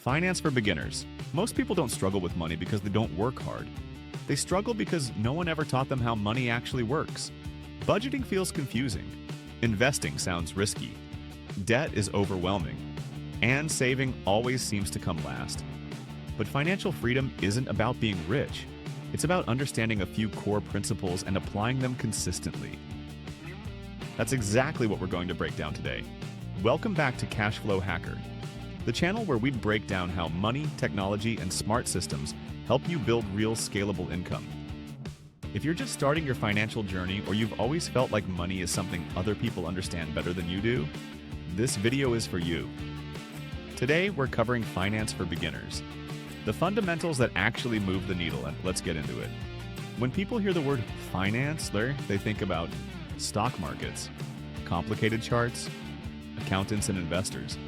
Finance for beginners. Most people don't struggle with money because they don't work hard. They struggle because no one ever taught them how money actually works. Budgeting feels confusing. Investing sounds risky. Debt is overwhelming. And saving always seems to come last. But financial freedom isn't about being rich. It's about understanding a few core principles and applying them consistently. That's exactly what we're going to break down today. Welcome back to Cashflow Hacker, the channel where we break down how money, technology, and smart systems help you build real scalable income. If you're just starting your financial journey or you've always felt like money is something other people understand better than you do, this video is for you. Today, we're covering finance for beginners, the fundamentals that actually move the needle, and let's get into it. When people hear the word finance, they think about stock markets, complicated charts, accountants, and investors.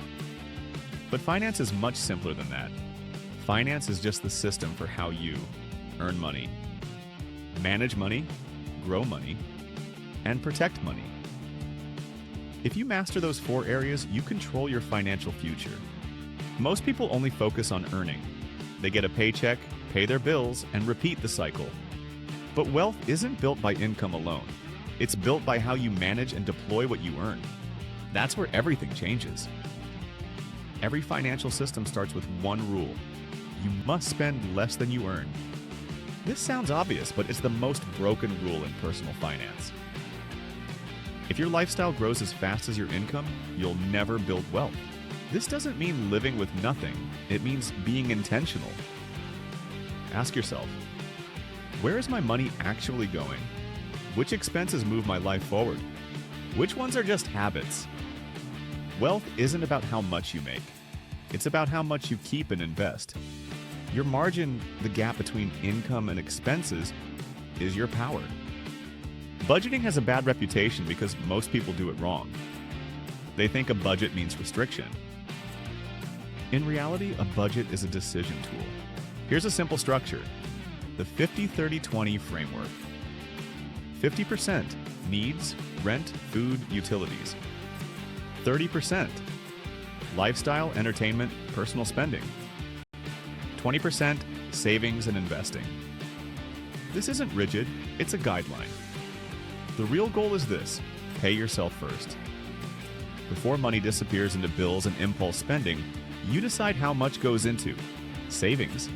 But finance is much simpler than that. Finance is just the system for how you earn money, manage money, grow money, and protect money. If you master those four areas, you control your financial future. Most people only focus on earning. They get a paycheck, pay their bills, and repeat the cycle. But wealth isn't built by income alone. It's built by how you manage and deploy what you earn. That's where everything changes. Every financial system starts with one rule. You must spend less than you earn. This sounds obvious, but it's the most broken rule in personal finance. If your lifestyle grows as fast as your income, you'll never build wealth. This doesn't mean living with nothing. It means being intentional. Ask yourself, where is my money actually going? Which expenses move my life forward? Which ones are just habits? Wealth isn't about how much you make. It's about how much you keep and invest. Your margin, the gap between income and expenses, is your power. Budgeting has a bad reputation because most people do it wrong. They think a budget means restriction. In reality, a budget is a decision tool. Here's a simple structure: the 50-30-20 framework. 50% needs, rent, food, utilities. 30% lifestyle, entertainment, personal spending. 20% savings and investing. This isn't rigid, it's a guideline. The real goal is this: pay yourself first. Before money disappears into bills and impulse spending, you decide how much goes into savings,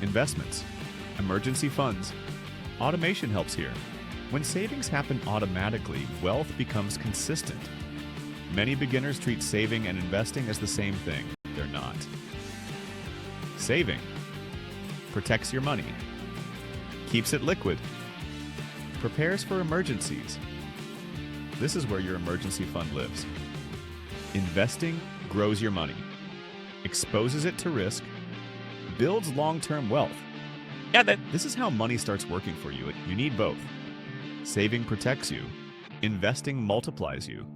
investments, emergency funds. Automation helps here. When savings happen automatically, wealth becomes consistent. Many beginners treat saving and investing as the same thing. They're not. Saving protects your money, keeps it liquid, prepares for emergencies. This is where your emergency fund lives. Investing grows your money, exposes it to risk, builds long-term wealth. This is how money starts working for you. You need both. Saving protects you. Investing multiplies you.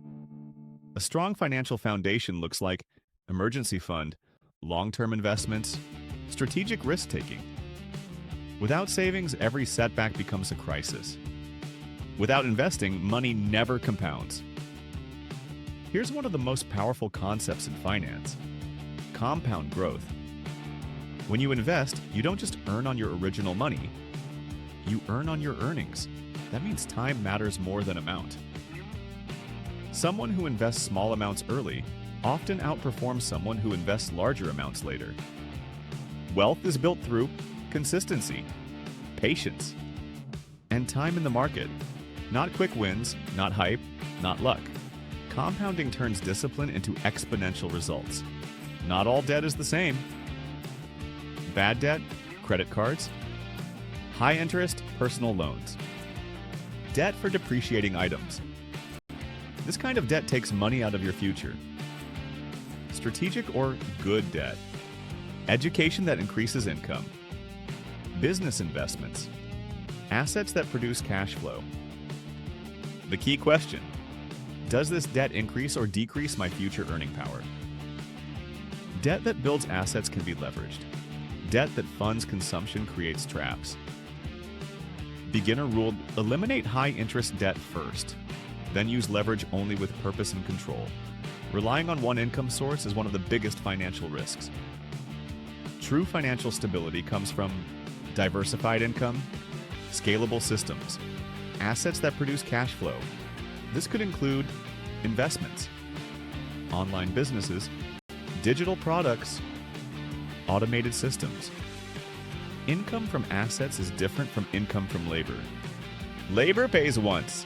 A strong financial foundation looks like emergency fund, long-term investments, strategic risk-taking. Without savings, every setback becomes a crisis. Without investing, money never compounds. Here's one of the most powerful concepts in finance: compound growth. When you invest, you don't just earn on your original money, you earn on your earnings. That means time matters more than amount. Someone who invests small amounts early often outperforms someone who invests larger amounts later. Wealth is built through consistency, patience, and time in the market. Not quick wins, not hype, not luck. Compounding turns discipline into exponential results. Not all debt is the same. Bad debt, credit cards. High interest, personal loans. Debt for depreciating items. This kind of debt takes money out of your future. Strategic or good debt. Education that increases income. Business investments. Assets that produce cash flow. The key question: does this debt increase or decrease my future earning power? Debt that builds assets can be leveraged. Debt that funds consumption creates traps. Beginner rule: eliminate high-interest debt first, then use leverage only with purpose and control. Relying on one income source is one of the biggest financial risks. True financial stability comes from diversified income, scalable systems, assets that produce cash flow. This could include investments, online businesses, digital products, automated systems. Income from assets is different from income from labor. Labor pays once.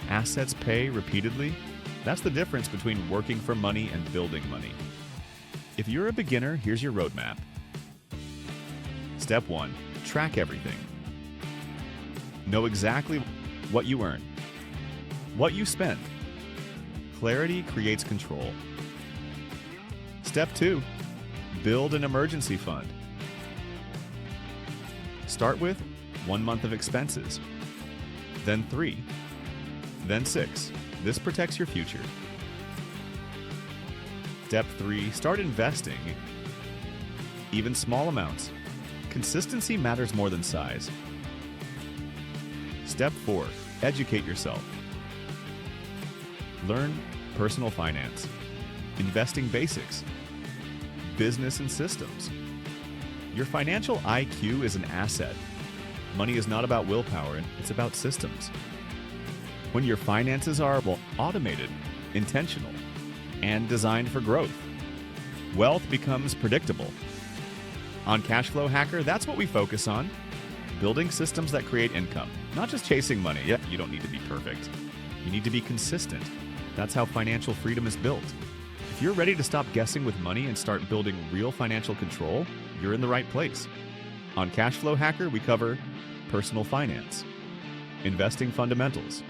Assets pay repeatedly. That's the difference between working for money and building money. If you're a beginner, here's your roadmap. Step 1. Track everything. Know exactly what you earn, what you spend. Clarity creates control. Step 2. Build an emergency fund. Start with 1 month of expenses, then 3, then 6. This protects your future. Step 3. Start investing, even small amounts. Consistency matters more than size. Step 4. Educate yourself. Learn personal finance, investing basics, business and systems. Your financial IQ is an asset. Money is not about willpower, it's about systems. When your finances are automated, intentional, and designed for growth, wealth becomes predictable. On Cashflow Hacker, that's what we focus on. Building systems that create income, not just chasing money. Yeah, you don't need to be perfect. You need to be consistent. That's how financial freedom is built. If you're ready to stop guessing with money and start building real financial control, you're in the right place. On Cashflow Hacker, we cover personal finance, investing fundamentals,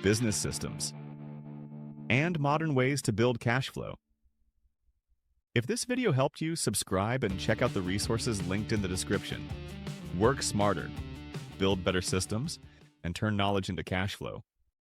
business systems, and modern ways to build cash flow. If this video helped you, subscribe and check out the resources linked in the description. Work smarter, build better systems, and turn knowledge into cash flow.